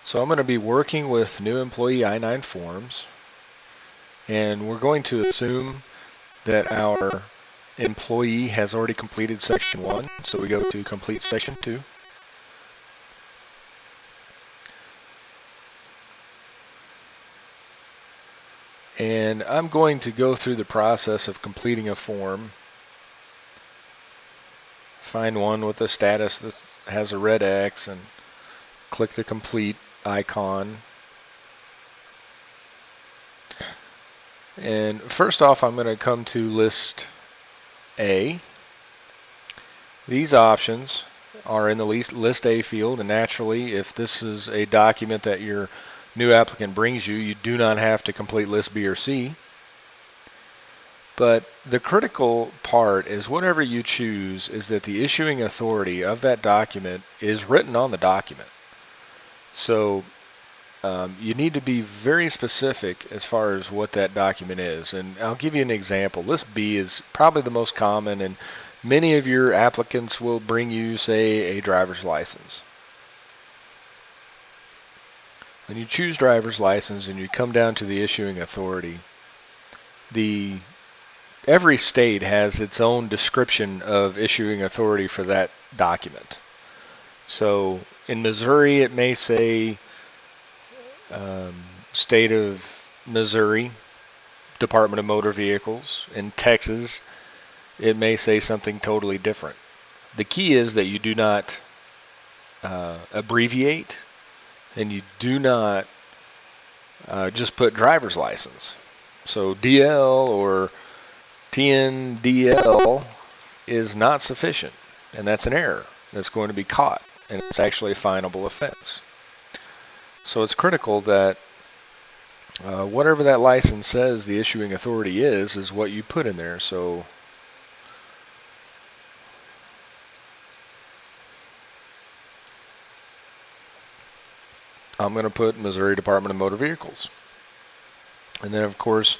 So I'm going to be working with new employee I-9 forms, and we're going to assume that our employee has already completed section 1, so we go to complete section 2. And I'm going to go through the process of completing a form, find one with a status that has a red X, and click the complete icon. And first off, I'm going to come to list A. These options are in the list A field, and naturally, if this is a document that your new applicant brings you, you do not have to complete list B or C. But the critical part is whatever you choose is that the issuing authority of that document is written on the document. So you need to be very specific as far as what that document is. And I'll give you an example. List B is probably the most common, and many of your applicants will bring you, say, a driver's license. When you choose driver's license and you come down to the issuing authority, every state has its own description of issuing authority for that document. So in Missouri, it may say State of Missouri, Department of Motor Vehicles. In Texas, it may say something totally different. The key is that you do not abbreviate, and you do not just put driver's license. So DL or TNDL is not sufficient, and that's an error that's going to be caught, and it's actually a finable offense. So it's critical that whatever that license says the issuing authority is what you put in there. So I'm going to put Missouri Department of Motor Vehicles. And then, of course,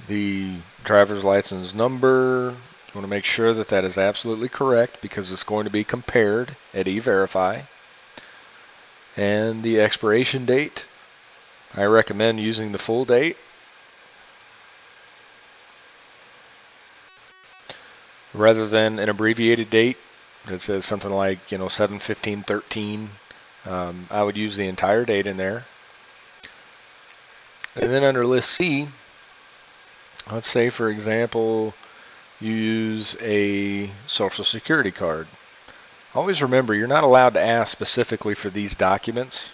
the driver's license number, you want to make sure that that is absolutely correct because it's going to be compared at E-Verify. And the expiration date, I recommend using the full date. Rather than an abbreviated date that says something like, 7/15/13, I would use the entire date in there. And then under list C, let's say, for example, you use a Social Security card. Always remember, you're not allowed to ask specifically for these documents.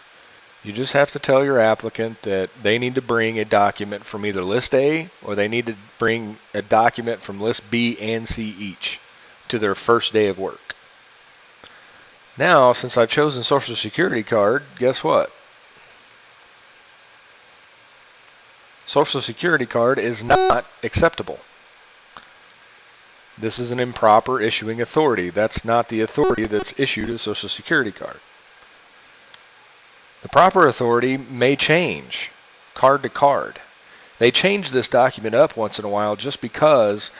You just have to tell your applicant that they need to bring a document from either list A or they need to bring a document from list B and C each to their first day of work. Now, since I've chosen Social Security card, guess what? Social Security card is not acceptable. This is an improper issuing authority. That's not the authority that's issued a Social Security card. The proper authority may change card to card. They change this document up once in a while just because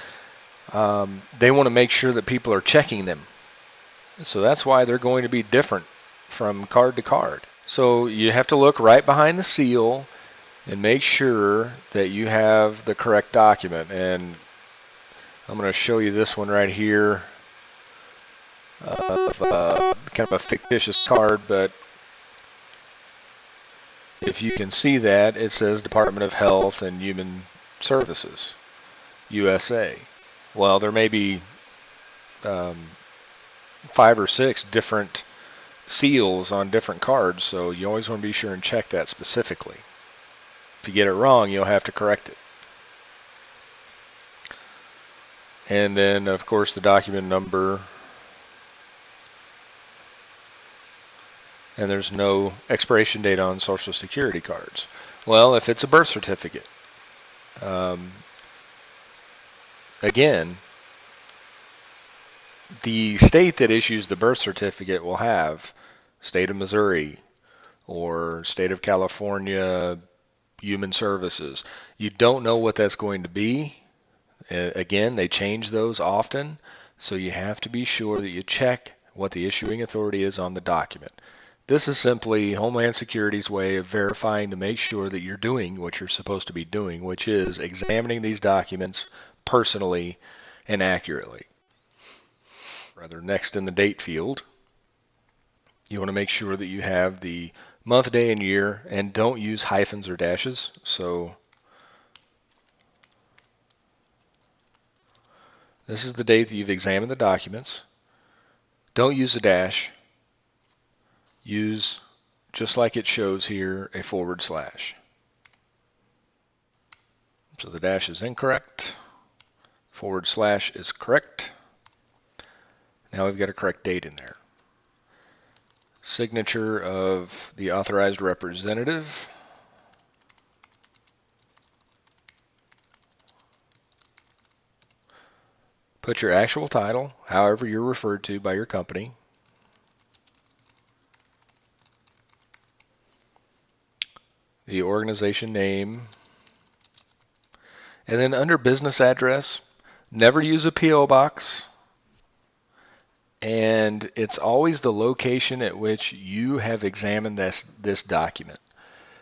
they want to make sure that people are checking them. So that's why they're going to be different from card to card. So you have to look right behind the seal and make sure that you have the correct document. And I'm going to show you this one right here of kind of a fictitious card, but if you can see that, it says Department of Health and Human Services, USA. Well, there may be 5 or 6 different seals on different cards, so you always want to be sure and check that specifically. If you get it wrong, you'll have to correct it. And then, of course, the document number. And there's no expiration date on Social Security cards. Well, if it's a birth certificate, again, the state that issues the birth certificate will have State of Missouri or State of California Human Services. You don't know what that's going to be. Again, they change those often, so you have to be sure that you check what the issuing authority is on the document. This is simply Homeland Security's way of verifying to make sure that you're doing what you're supposed to be doing, which is examining these documents personally and accurately. Next in the date field, you want to make sure that you have the month, day, and year, and don't use hyphens or dashes. So this is the date that you've examined the documents. Don't use a dash. Use, just like it shows here, a /. So the dash is incorrect. / is correct. Now we've got a correct date in there. Signature of the authorized representative. Put your actual title, however you're referred to by your company. The organization name. And then under business address, never use a P.O. box. And it's always the location at which you have examined this document.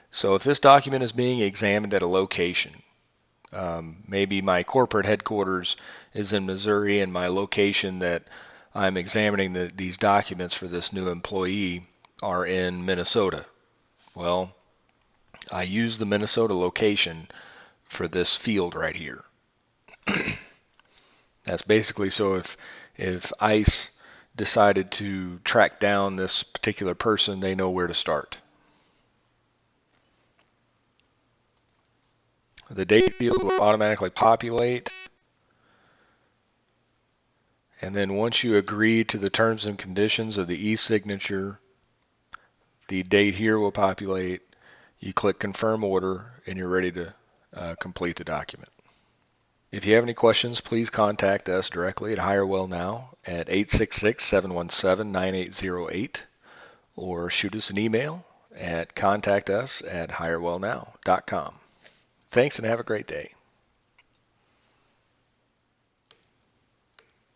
So if this document is being examined at a location, maybe my corporate headquarters is in Missouri and my location that I'm examining these documents for this new employee are in Minnesota. Well, I use the Minnesota location for this field right here. That's basically so if ICE decided to track down this particular person, they know where to start. The date field will automatically populate. And then once you agree to the terms and conditions of the e-signature, the date here will populate. You click confirm order and you're ready to complete the document. If you have any questions, please contact us directly at HireWell Now at 866-717-9808 or shoot us an email at contact@hirewellnow.com. Thanks and have a great day.